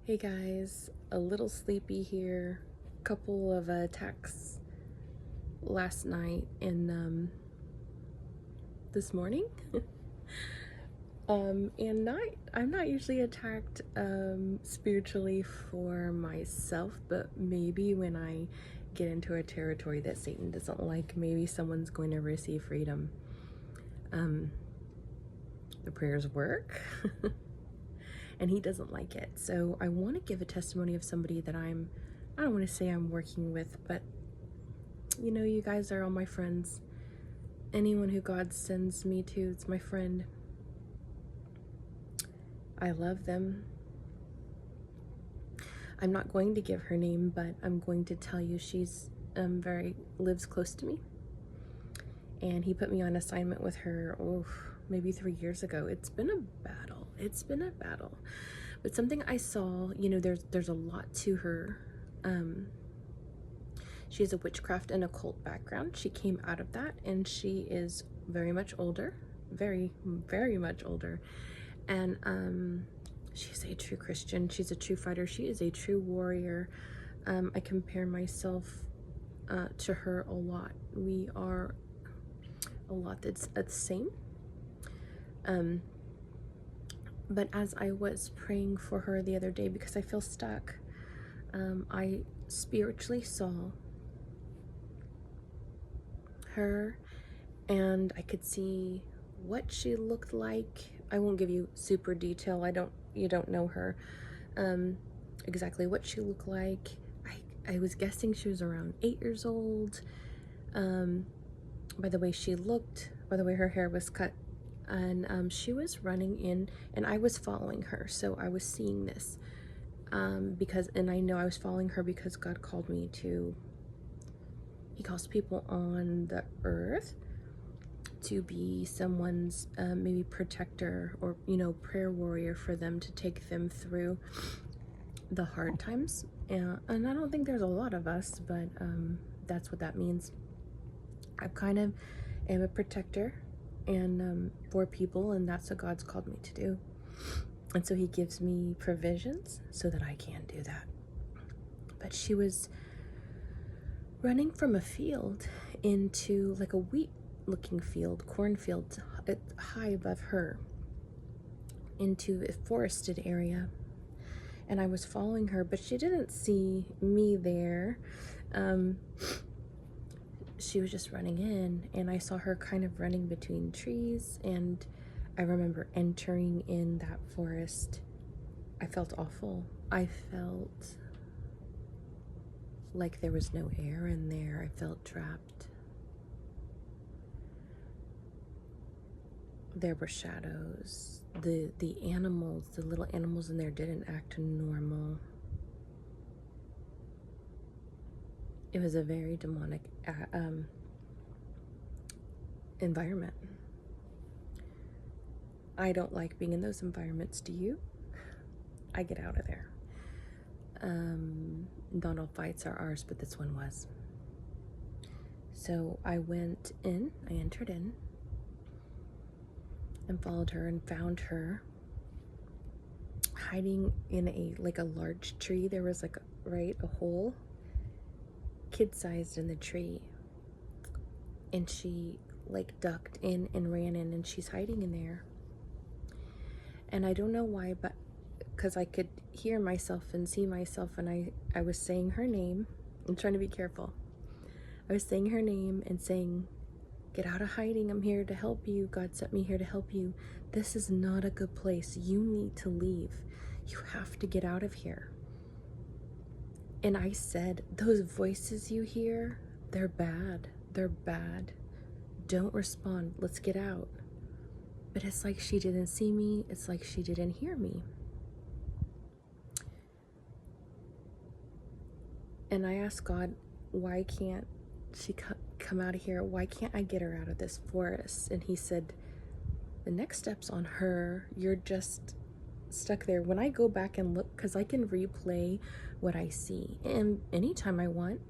Hey guys, a little sleepy here. Couple of attacks last night and this morning. And I'm not usually attacked spiritually for myself, but maybe when I get into a territory that Satan doesn't like, maybe someone's going to receive freedom. The prayers work. And he doesn't like it. So I want to give a testimony of somebody that I don't want to say I'm working with, but you know, you guys are all my friends. Anyone who God sends me to, it's my friend. I love them. I'm not going to give her name, but I'm going to tell you she's lives close to me. And he put me on assignment with her, maybe 3 years ago. It's been a battle. But something I saw, you know, there's a lot to her. She has a witchcraft and occult background. She came out of that, and she is very much older, very much older. And she's a true Christian. She's a true fighter. She is a true warrior. I compare myself to her a lot. We are a lot that's the same. But as I was praying for her the other day, because I feel stuck, I spiritually saw her, and I could see what she looked like. I won't give you super detail. You don't know her. Exactly what she looked like. I was guessing she was around 8 years old. By the way she looked, by the way her hair was cut, and she was running in, and I was following her, so I was seeing this, and I know I was following her because God called me to, he calls people on the earth to be someone's maybe protector, or, you know, prayer warrior for them, to take them through the hard times. And I don't think there's a lot of us, but that's what that means. I kind of am a protector and for people, and that's what God's called me to do. And so he gives me provisions so that I can do that. But she was running from a field into like a wheat looking field, cornfield, high above her, into a forested area. And I was following her, but she didn't see me there. She was just running in, and I saw her kind of running between trees, and I remember entering in that forest. I felt awful. I felt like there was no air in there. I felt trapped. There were shadows. The animals, the little animals in there didn't act normal. It was a very demonic environment. I don't like being in those environments. Do you? I get out of there. Not all fights are ours, but this one was. So I went in, I entered in, and followed her, and found her hiding in a large tree. There was a hole, kid-sized, in the tree, and she ducked in and ran in, and she's hiding in there. And I don't know why, but because I could hear myself and see myself, and I was saying her name. I'm trying to be careful. I was saying her name and saying, "Get out of hiding. I'm here to help you. God sent me here to help you. This is not a good place. You need to leave. You have to get out of here." And I said, "Those voices you hear, they're bad. They're bad. Don't respond. Let's get out." But it's like she didn't see me. It's like she didn't hear me. And I asked God, why can't she come out of here? Why can't I get her out of this forest? And he said, the next step's on her. You're just stuck there. When I go back and look, because I can replay what I see, and anytime I want,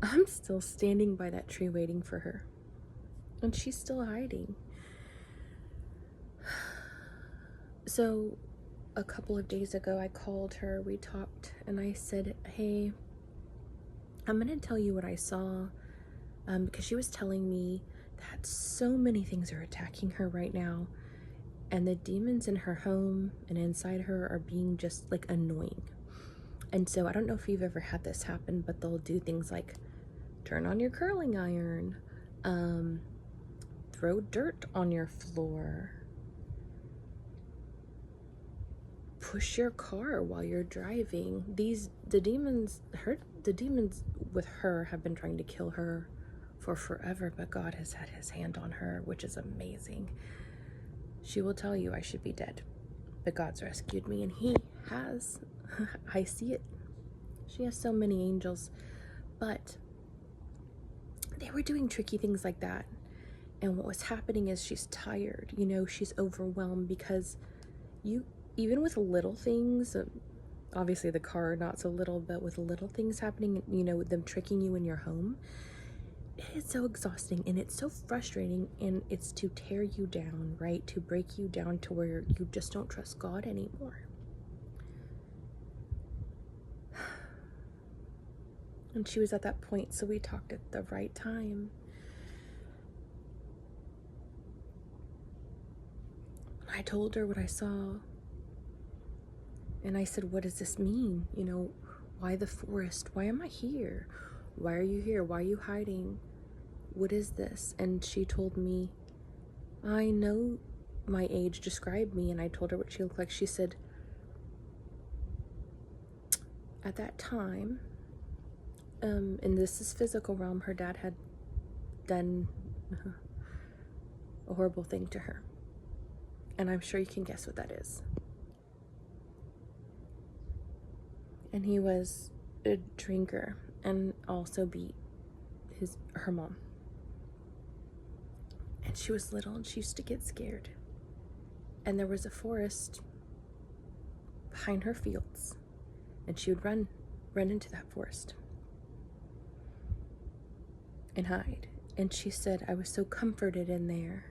I'm still standing by that tree waiting for her, and she's still hiding. So a couple of days ago, I called her, we talked, and I said, hey, I'm going to tell you what I saw, because she was telling me that so many things are attacking her right now, and the demons in her home and inside her are being just like annoying. And so I don't know if you've ever had this happen, but they'll do things like turn on your curling iron, throw dirt on your floor, push your car while you're driving. The demons with her have been trying to kill her for forever, but God has had his hand on her, which is amazing. She will tell you I should be dead, but God's rescued me, and he has. I see it. She has so many angels, but they were doing tricky things like that. And what was happening is she's tired, she's overwhelmed, because even with little things, obviously the car not so little, but with little things happening, them tricking you in your home, it is so exhausting and it's so frustrating, and it's to tear you down, right? To break you down to where you just don't trust God anymore. And she was at that point, so we talked at the right time. I told her what I saw, and I said, what does this mean? Why the forest? Why am I here? Why are you here? Why are you hiding? What is this? And she told me, I know my age, described me, and I told her what she looked like. She said, at that time, and this is physical realm, her dad had done a horrible thing to her. And I'm sure you can guess what that is. And he was a drinker and also beat her mom. And she was little and she used to get scared. And there was a forest behind her fields, and she would run into that forest and hide. And she said, I was so comforted in there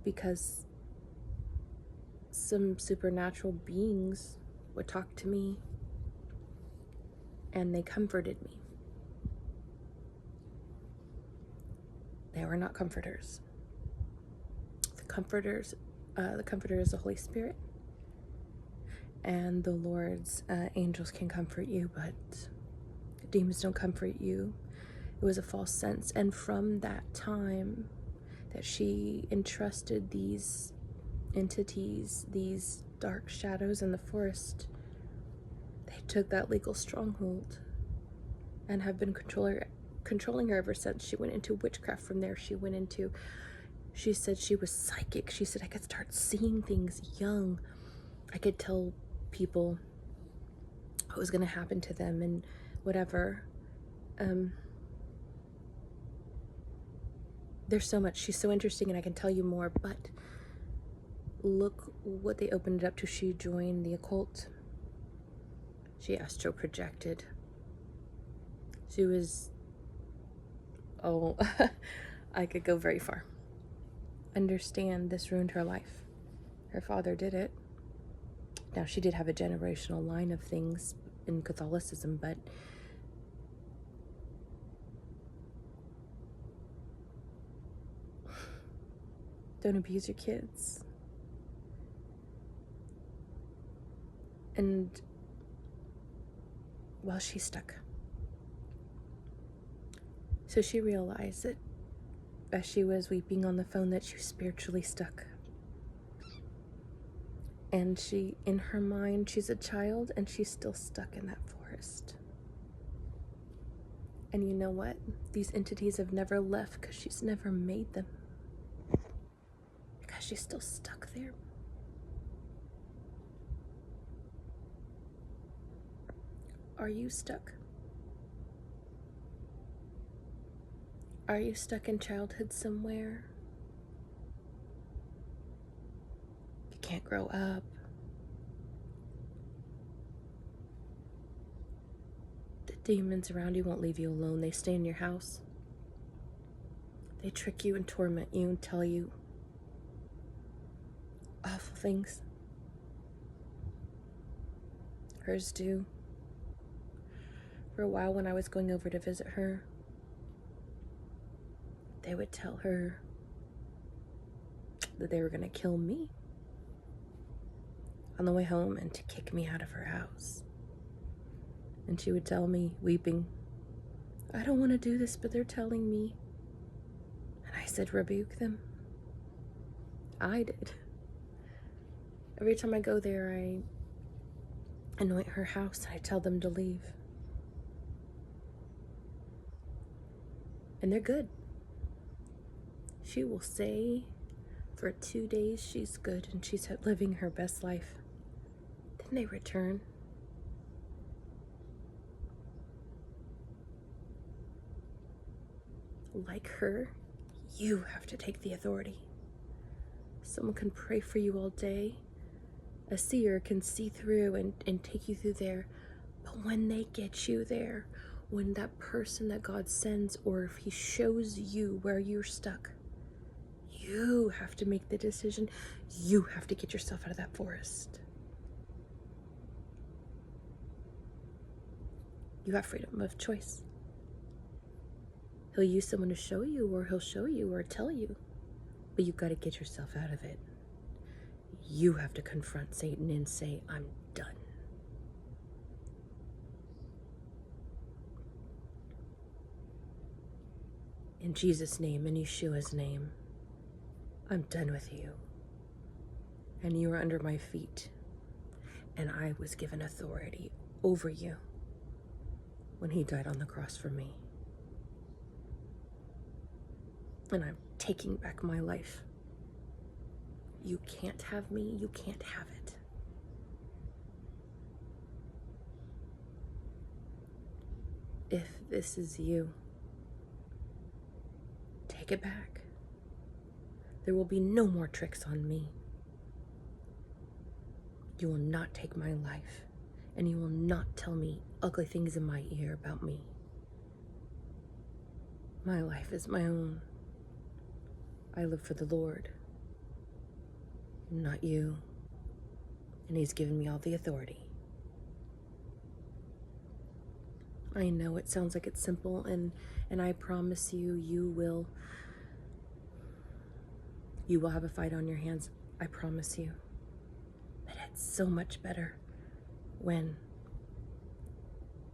because some supernatural beings would talk to me and they comforted me. They were not comforters. The comforter is the Holy Spirit, and the Lord's angels can comfort you, but demons don't comfort you. It was a false sense. And from that time that she entrusted these entities, these dark shadows in the forest, they took that legal stronghold and have been controlling her ever since. She went into witchcraft from there. She said she was psychic. She said I could start seeing things young. I could tell people what was going to happen to them and whatever. There's so much. She's so interesting, and I can tell you more, but look what they opened it up to. She joined the occult. She astral projected. She was, I could go very far. Understand, this ruined her life. Her father did it. Now, she did have a generational line of things in Catholicism, but don't abuse your kids. And well, she's stuck. So she realized that as she was weeping on the phone that she was spiritually stuck. And she, in her mind, she's a child and she's still stuck in that forest. And you know what? These entities have never left because she's never made them. Because she's still stuck there. Are you stuck? Are you stuck in childhood somewhere? You can't grow up. The demons around you won't leave you alone. They stay in your house. They trick you and torment you and tell you awful things. Hers do. For a while, when I was going over to visit her, they would tell her that they were going to kill me on the way home and to kick me out of her house. And she would tell me, weeping, I don't want to do this, but they're telling me. And I said, rebuke them. I did. Every time I go there, I anoint her house and I tell them to leave. And they're good. She will say for 2 days she's good and she's living her best life. Then they return. Like her, you have to take the authority. Someone can pray for you all day. A seer can see through and take you through there. But when they get you there, when that person that God sends, or if he shows you where you're stuck, you have to make the decision. You have to get yourself out of that forest. You have freedom of choice. He'll use someone to show you, or he'll show you or tell you. But you've got to get yourself out of it. You have to confront Satan and say, I'm done. In Jesus' name, in Yeshua's name, I'm done with you. And you are under my feet. And I was given authority over you when he died on the cross for me. And I'm taking back my life. You can't have me. You can't have it. If this is you, take it back. There will be no more tricks on me. You will not take my life, and you will not tell me ugly things in my ear about me. My life is my own. I live for the Lord, not you. And he's given me all the authority. I know it sounds like it's simple, and I promise you, you will have a fight on your hands. I promise you. But it's so much better when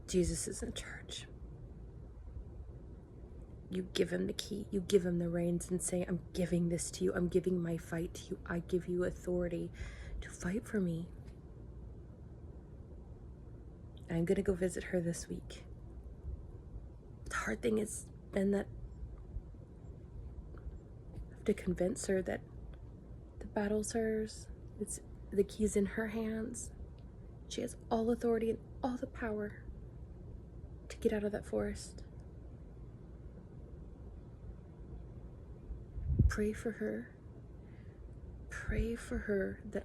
Jesus is in charge. You give him the key, you give him the reins and say, I'm giving this to you. I'm giving my fight to you. I give you authority to fight for me. I'm going to go visit her this week. The hard thing has been that I have to convince her that the battle's hers. It's the key's in her hands. She has all authority and all the power to get out of that forest. Pray for her. Pray for her that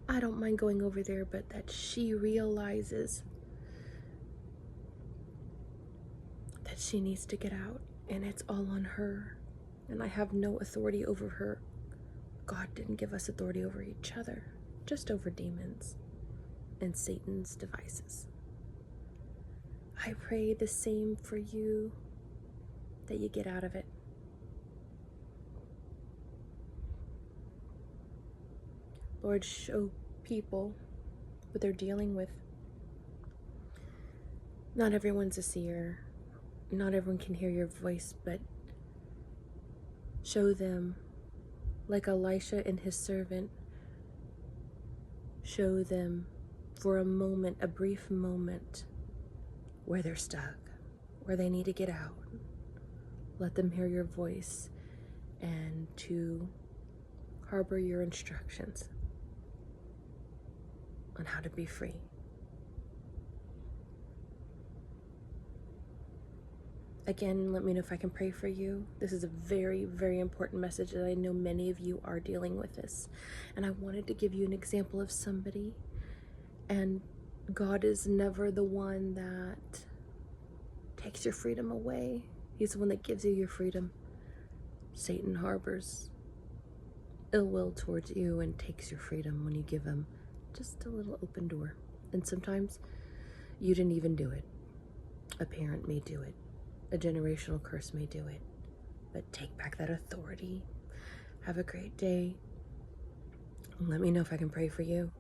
I don't mind going over there, but that she realizes that she needs to get out, and it's all on her. And I have no authority over her. God didn't give us authority over each other, just over demons and Satan's devices. I pray the same for you, that you get out of it. Lord, show people what they're dealing with. Not everyone's a seer. Not everyone can hear your voice, but show them, like Elisha and his servant, show them for a moment, a brief moment, where they're stuck, where they need to get out. Let them hear your voice and to harbor your instructions on how to be free. Again, let me know if I can pray for you. This is a very, very important message that I know many of you are dealing with this. And I wanted to give you an example of somebody. And God is never the one that takes your freedom away. He's the one that gives you your freedom. Satan harbors ill will towards you and takes your freedom when you give him just a little open door. And sometimes you didn't even do it. A parent may do it. A generational curse may do it. But take back that authority. Have a great day. Let me know if I can pray for you.